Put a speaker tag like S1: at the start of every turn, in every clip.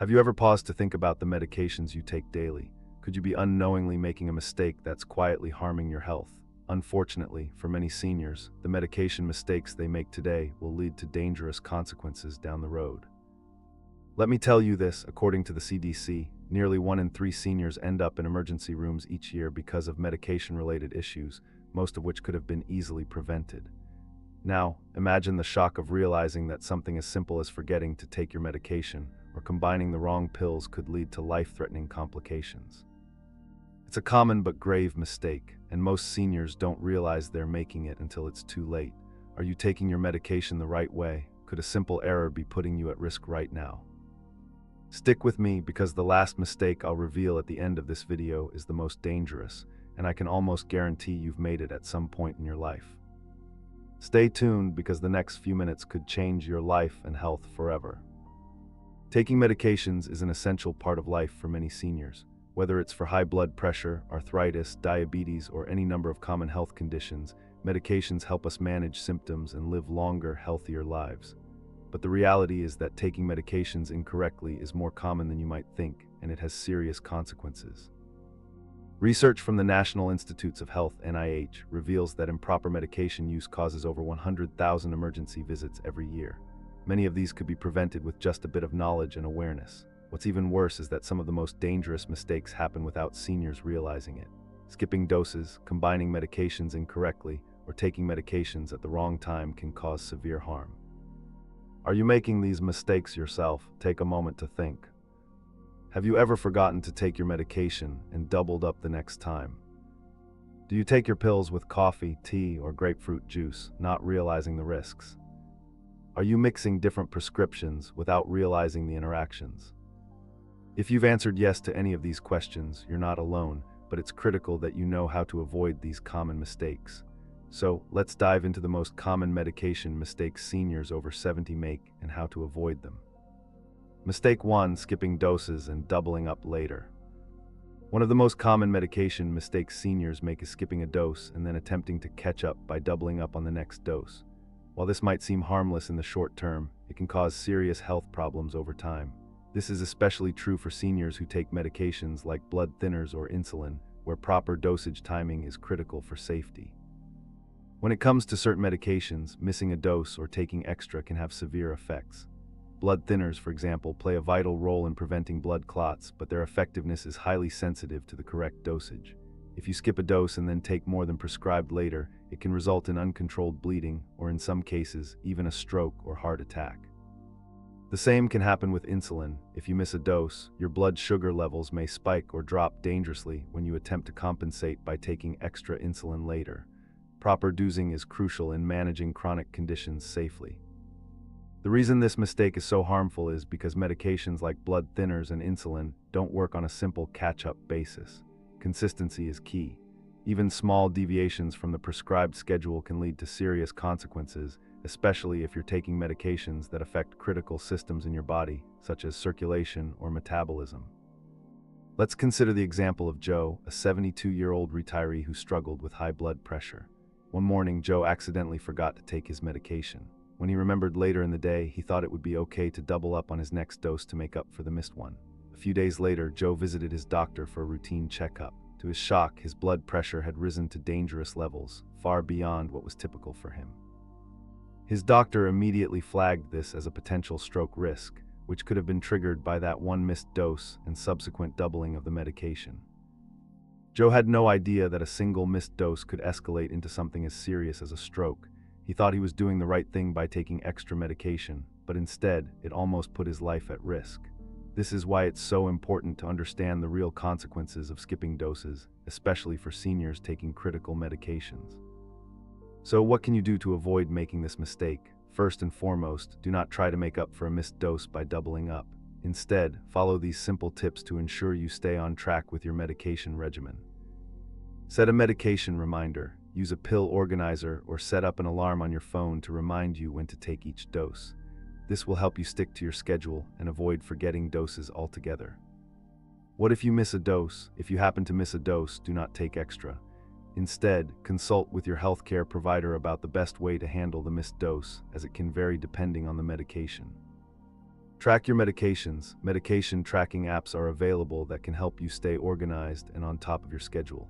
S1: Have you ever paused to think about the medications you take daily? Could you be unknowingly making a mistake that's quietly harming your health? Unfortunately, for many seniors, the medication mistakes they make today will lead to dangerous consequences down the road. Let me tell you this, according to the CDC, nearly 1 in 3 seniors end up in emergency rooms each year because of medication-related issues, most of which could have been easily prevented. Now, imagine the shock of realizing that something as simple as forgetting to take your medication or combining the wrong pills could lead to life-threatening complications. It's a common but grave mistake, and most seniors don't realize they're making it until it's too late. Are you taking your medication the right way? Could a simple error be putting you at risk right now? Stick with me because the last mistake I'll reveal at the end of this video is the most dangerous, and I can almost guarantee you've made it at some point in your life. Stay tuned because the next few minutes could change your life and health forever. Taking medications is an essential part of life for many seniors. Whether it's for high blood pressure, arthritis, diabetes, or any number of common health conditions, medications help us manage symptoms and live longer, healthier lives. But the reality is that taking medications incorrectly is more common than you might think, and it has serious consequences. Research from the National Institutes of Health (NIH) reveals that improper medication use causes over 100,000 emergency visits every year. Many of these could be prevented with just a bit of knowledge and awareness. What's even worse is that some of the most dangerous mistakes happen without seniors realizing it. Skipping doses, combining medications incorrectly, or taking medications at the wrong time can cause severe harm. Are you making these mistakes yourself? Take a moment to think. Have you ever forgotten to take your medication and doubled up the next time? Do you take your pills with coffee, tea, or grapefruit juice, not realizing the risks? Are you mixing different prescriptions without realizing the interactions? If you've answered yes to any of these questions, you're not alone, but it's critical that you know how to avoid these common mistakes. So, let's dive into the most common medication mistakes seniors over 70 make and how to avoid them. Mistake 1: skipping doses and doubling up later. One of the most common medication mistakes seniors make is skipping a dose and then attempting to catch up by doubling up on the next dose. While this might seem harmless in the short term, it can cause serious health problems over time. This is especially true for seniors who take medications like blood thinners or insulin, where proper dosage timing is critical for safety. When it comes to certain medications, missing a dose or taking extra can have severe effects. Blood thinners, for example, play a vital role in preventing blood clots, but their effectiveness is highly sensitive to the correct dosage. If you skip a dose and then take more than prescribed later, it can result in uncontrolled bleeding, or in some cases, even a stroke or heart attack. The same can happen with insulin. If you miss a dose, your blood sugar levels may spike or drop dangerously when you attempt to compensate by taking extra insulin later. Proper dosing is crucial in managing chronic conditions safely. The reason this mistake is so harmful is because medications like blood thinners and insulin don't work on a simple catch-up basis. Consistency is key. Even small deviations from the prescribed schedule can lead to serious consequences, especially if you're taking medications that affect critical systems in your body, such as circulation or metabolism. Let's consider the example of Joe, a 72-year-old retiree who struggled with high blood pressure. One morning, Joe accidentally forgot to take his medication. When he remembered later in the day, he thought it would be okay to double up on his next dose to make up for the missed one. A few days later, Joe visited his doctor for a routine checkup. To his shock, his blood pressure had risen to dangerous levels, far beyond what was typical for him. His doctor immediately flagged this as a potential stroke risk, which could have been triggered by that one missed dose and subsequent doubling of the medication. Joe had no idea that a single missed dose could escalate into something as serious as a stroke. He thought he was doing the right thing by taking extra medication, but instead, it almost put his life at risk. This is why it's so important to understand the real consequences of skipping doses, especially for seniors taking critical medications. So what can you do to avoid making this mistake? First and foremost, do not try to make up for a missed dose by doubling up. Instead, follow these simple tips to ensure you stay on track with your medication regimen. Set a medication reminder. Use a pill organizer or set up an alarm on your phone to remind you when to take each dose. This will help you stick to your schedule and avoid forgetting doses altogether. What if you miss a dose? If you happen to miss a dose, do not take extra. Instead, consult with your healthcare provider about the best way to handle the missed dose, as it can vary depending on the medication. Track your medications. Medication tracking apps are available that can help you stay organized and on top of your schedule.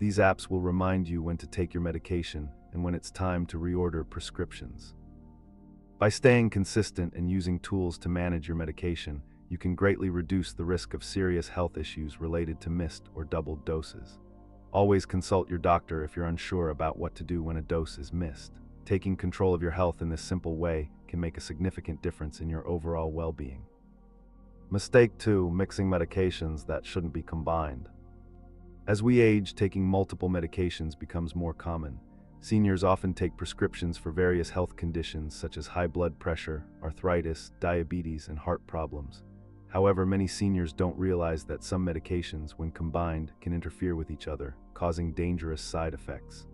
S1: These apps will remind you when to take your medication and when it's time to reorder prescriptions. By staying consistent and using tools to manage your medication, you can greatly reduce the risk of serious health issues related to missed or doubled doses. Always consult your doctor if you're unsure about what to do when a dose is missed. Taking control of your health in this simple way can make a significant difference in your overall well-being. Mistake 2: mixing medications that shouldn't be combined. As we age, taking multiple medications becomes more common. Seniors often take prescriptions for various health conditions such as high blood pressure, arthritis, diabetes, and heart problems. However, many seniors don't realize that some medications, when combined, can interfere with each other, causing dangerous side effects.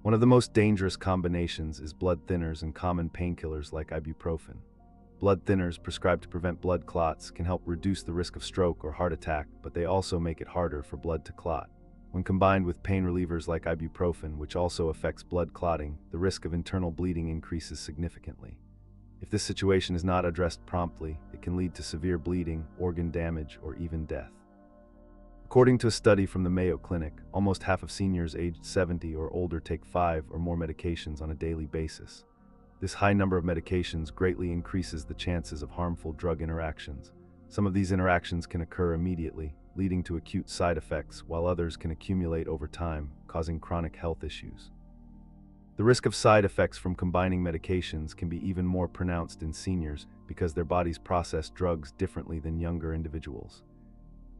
S1: One of the most dangerous combinations is blood thinners and common painkillers like ibuprofen. Blood thinners, prescribed to prevent blood clots, can help reduce the risk of stroke or heart attack, but they also make it harder for blood to clot. When combined with pain relievers like ibuprofen, which also affects blood clotting, the risk of internal bleeding increases significantly. If this situation is not addressed promptly, it can lead to severe bleeding, organ damage, or even death. According to a study from the Mayo Clinic, almost half of seniors aged 70 or older take 5 or more medications on a daily basis. This high number of medications greatly increases the chances of harmful drug interactions. Some of these interactions can occur immediately, leading to acute side effects, while others can accumulate over time, causing chronic health issues. The risk of side effects from combining medications can be even more pronounced in seniors because their bodies process drugs differently than younger individuals.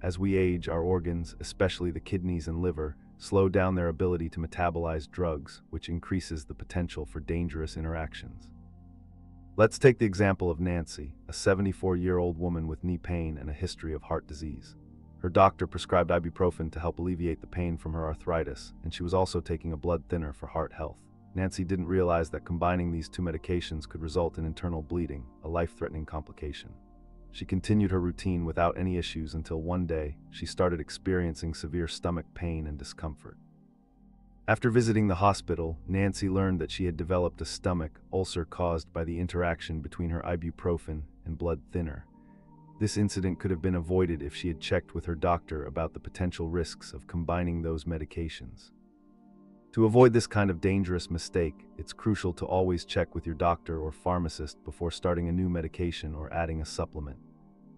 S1: As we age, our organs, especially the kidneys and liver, slow down their ability to metabolize drugs, which increases the potential for dangerous interactions. Let's take the example of Nancy, a 74-year-old woman with knee pain and a history of heart disease. Her doctor prescribed ibuprofen to help alleviate the pain from her arthritis, and she was also taking a blood thinner for heart health. Nancy didn't realize that combining these two medications could result in internal bleeding, a life-threatening complication. She continued her routine without any issues until one day she started experiencing severe stomach pain and discomfort. After visiting the hospital, Nancy learned that she had developed a stomach ulcer caused by the interaction between her ibuprofen and blood thinner. This incident could have been avoided if she had checked with her doctor about the potential risks of combining those medications. To avoid this kind of dangerous mistake, it's crucial to always check with your doctor or pharmacist before starting a new medication or adding a supplement.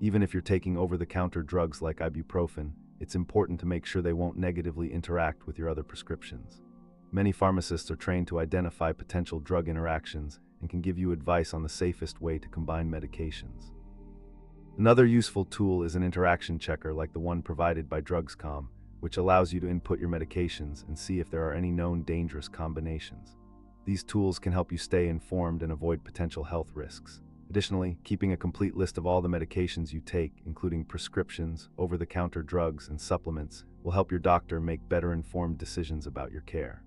S1: Even if you're taking over-the-counter drugs like ibuprofen, it's important to make sure they won't negatively interact with your other prescriptions. Many pharmacists are trained to identify potential drug interactions and can give you advice on the safest way to combine medications. Another useful tool is an interaction checker like the one provided by DrugsCom, which allows you to input your medications and see if there are any known dangerous combinations. These tools can help you stay informed and avoid potential health risks. Additionally, keeping a complete list of all the medications you take, including prescriptions, over-the-counter drugs, and supplements, will help your doctor make better informed decisions about your care.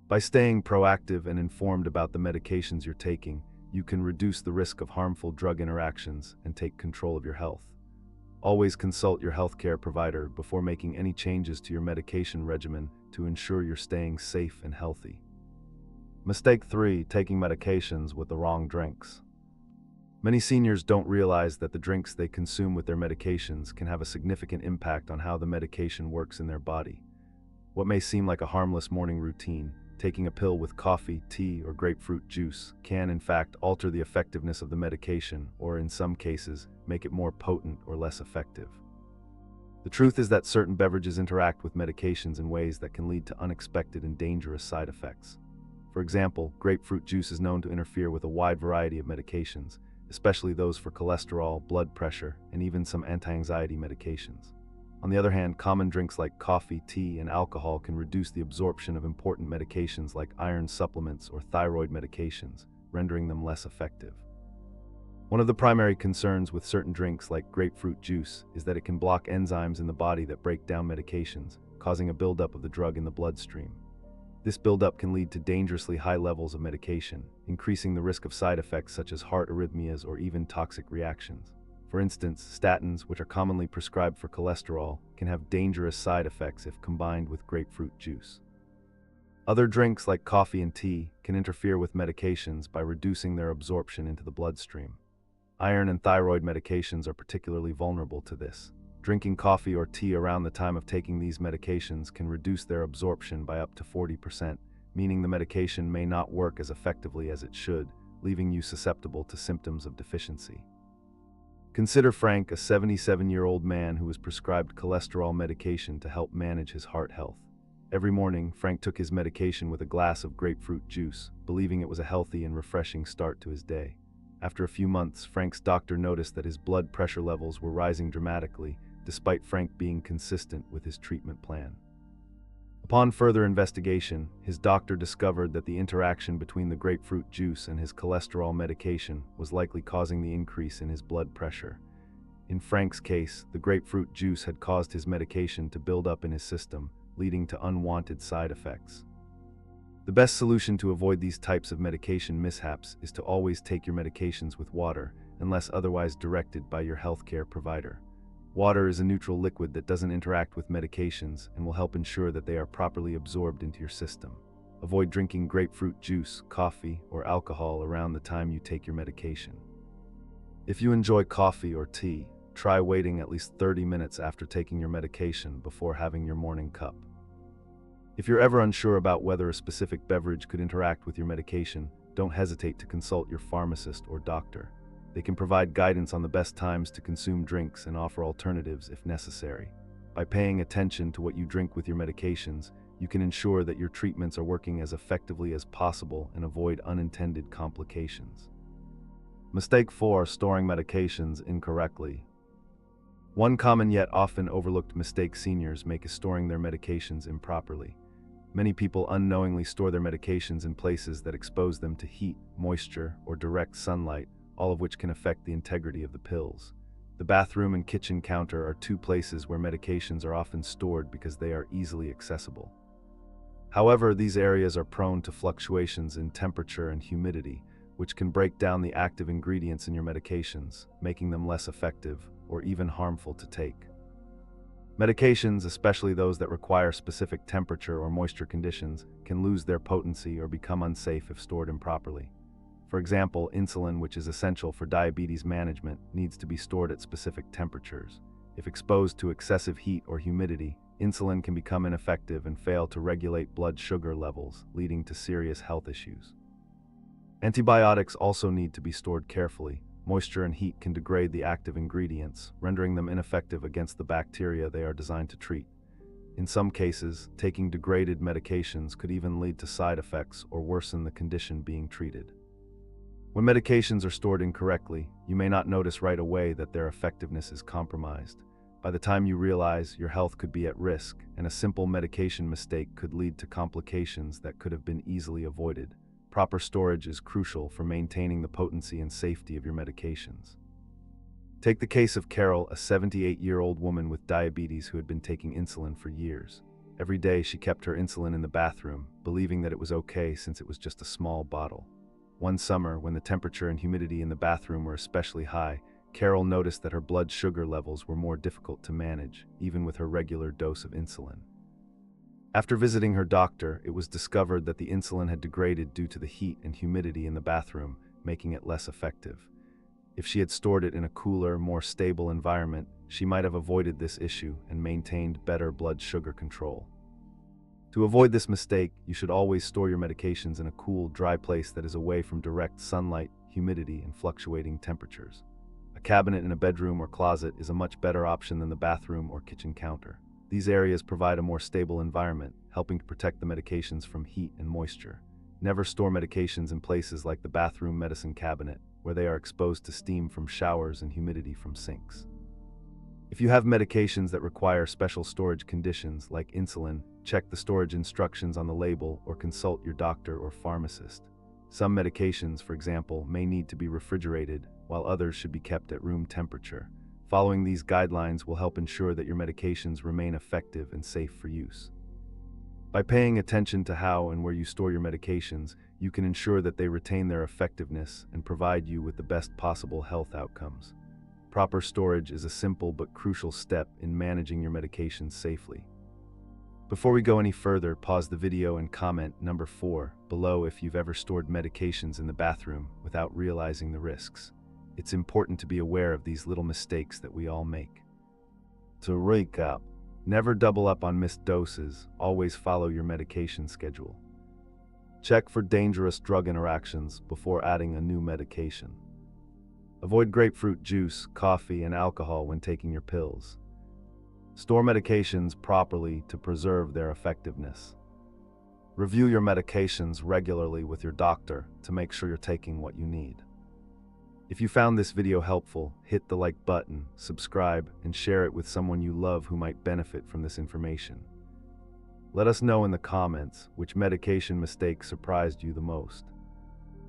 S1: By staying proactive and informed about the medications you're taking, you can reduce the risk of harmful drug interactions and take control of your health. Always consult your healthcare provider before making any changes to your medication regimen to ensure you're staying safe and healthy. Mistake 3: taking medications with the wrong drinks. Many seniors don't realize that the drinks they consume with their medications can have a significant impact on how the medication works in their body. What may seem like a harmless morning routine, taking a pill with coffee, tea, or grapefruit juice, can in fact alter the effectiveness of the medication, or in some cases, make it more potent or less effective. The truth is that certain beverages interact with medications in ways that can lead to unexpected and dangerous side effects. For example, grapefruit juice is known to interfere with a wide variety of medications, especially those for cholesterol, blood pressure, and even some anti-anxiety medications. On the other hand, common drinks like coffee, tea, and alcohol can reduce the absorption of important medications like iron supplements or thyroid medications, rendering them less effective. One of the primary concerns with certain drinks like grapefruit juice is that it can block enzymes in the body that break down medications, causing a buildup of the drug in the bloodstream. This buildup can lead to dangerously high levels of medication, increasing the risk of side effects such as heart arrhythmias or even toxic reactions. For instance, statins, which are commonly prescribed for cholesterol, can have dangerous side effects if combined with grapefruit juice. Other drinks like coffee and tea can interfere with medications by reducing their absorption into the bloodstream. Iron and thyroid medications are particularly vulnerable to this. Drinking coffee or tea around the time of taking these medications can reduce their absorption by up to 40%, meaning the medication may not work as effectively as it should, leaving you susceptible to symptoms of deficiency. Consider Frank, a 77-year-old man who was prescribed cholesterol medication to help manage his heart health. Every morning, Frank took his medication with a glass of grapefruit juice, believing it was a healthy and refreshing start to his day. After a few months, Frank's doctor noticed that his blood pressure levels were rising dramatically, despite Frank being consistent with his treatment plan. Upon further investigation, his doctor discovered that the interaction between the grapefruit juice and his cholesterol medication was likely causing the increase in his blood pressure. In Frank's case, the grapefruit juice had caused his medication to build up in his system, leading to unwanted side effects. The best solution to avoid these types of medication mishaps is to always take your medications with water, unless otherwise directed by your healthcare provider. Water is a neutral liquid that doesn't interact with medications and will help ensure that they are properly absorbed into your system. Avoid drinking grapefruit juice, coffee, or alcohol around the time you take your medication. If you enjoy coffee or tea, try waiting at least 30 minutes after taking your medication before having your morning cup. If you're ever unsure about whether a specific beverage could interact with your medication, don't hesitate to consult your pharmacist or doctor. They can provide guidance on the best times to consume drinks and offer alternatives if necessary. By paying attention to what you drink with your medications, you can ensure that your treatments are working as effectively as possible and avoid unintended complications. Mistake 4: storing medications incorrectly. One common yet often overlooked mistake seniors make is storing their medications improperly. Many people unknowingly store their medications in places that expose them to heat, moisture, or direct sunlight, all of which can affect the integrity of the pills. The bathroom and kitchen counter are two places where medications are often stored because they are easily accessible. However, these areas are prone to fluctuations in temperature and humidity, which can break down the active ingredients in your medications, making them less effective or even harmful to take. Medications, especially those that require specific temperature or moisture conditions, can lose their potency or become unsafe if stored improperly. For example, insulin, which is essential for diabetes management, needs to be stored at specific temperatures. If exposed to excessive heat or humidity, insulin can become ineffective and fail to regulate blood sugar levels, leading to serious health issues. Antibiotics also need to be stored carefully. Moisture and heat can degrade the active ingredients, rendering them ineffective against the bacteria they are designed to treat. In some cases, taking degraded medications could even lead to side effects or worsen the condition being treated. When medications are stored incorrectly, you may not notice right away that their effectiveness is compromised. By the time you realize, your health could be at risk, and a simple medication mistake could lead to complications that could have been easily avoided. Proper storage is crucial for maintaining the potency and safety of your medications. Take the case of Carol, a 78-year-old woman with diabetes who had been taking insulin for years. Every day she kept her insulin in the bathroom, believing that it was okay since it was just a small bottle. One summer, when the temperature and humidity in the bathroom were especially high, Carol noticed that her blood sugar levels were more difficult to manage, even with her regular dose of insulin. After visiting her doctor, it was discovered that the insulin had degraded due to the heat and humidity in the bathroom, making it less effective. If she had stored it in a cooler, more stable environment, she might have avoided this issue and maintained better blood sugar control. To avoid this mistake, you should always store your medications in a cool, dry place that is away from direct sunlight, humidity, and fluctuating temperatures. A cabinet in a bedroom or closet is a much better option than the bathroom or kitchen counter. These areas provide a more stable environment, helping to protect the medications from heat and moisture. Never store medications in places like the bathroom medicine cabinet, where they are exposed to steam from showers and humidity from sinks. If you have medications that require special storage conditions, like insulin, check the storage instructions on the label or consult your doctor or pharmacist. Some medications, for example, may need to be refrigerated, while others should be kept at room temperature. Following these guidelines will help ensure that your medications remain effective and safe for use. By paying attention to how and where you store your medications, you can ensure that they retain their effectiveness and provide you with the best possible health outcomes. Proper storage is a simple but crucial step in managing your medications safely. Before we go any further, pause the video and comment number 4 below if you've ever stored medications in the bathroom without realizing the risks. It's important to be aware of these little mistakes that we all make. To recap, never double up on missed doses, always follow your medication schedule. Check for dangerous drug interactions before adding a new medication. Avoid grapefruit juice, coffee, and alcohol when taking your pills. Store medications properly to preserve their effectiveness. Review your medications regularly with your doctor to make sure you're taking what you need. If you found this video helpful, hit the like button, subscribe, and share it with someone you love who might benefit from this information. Let us know in the comments which medication mistake surprised you the most.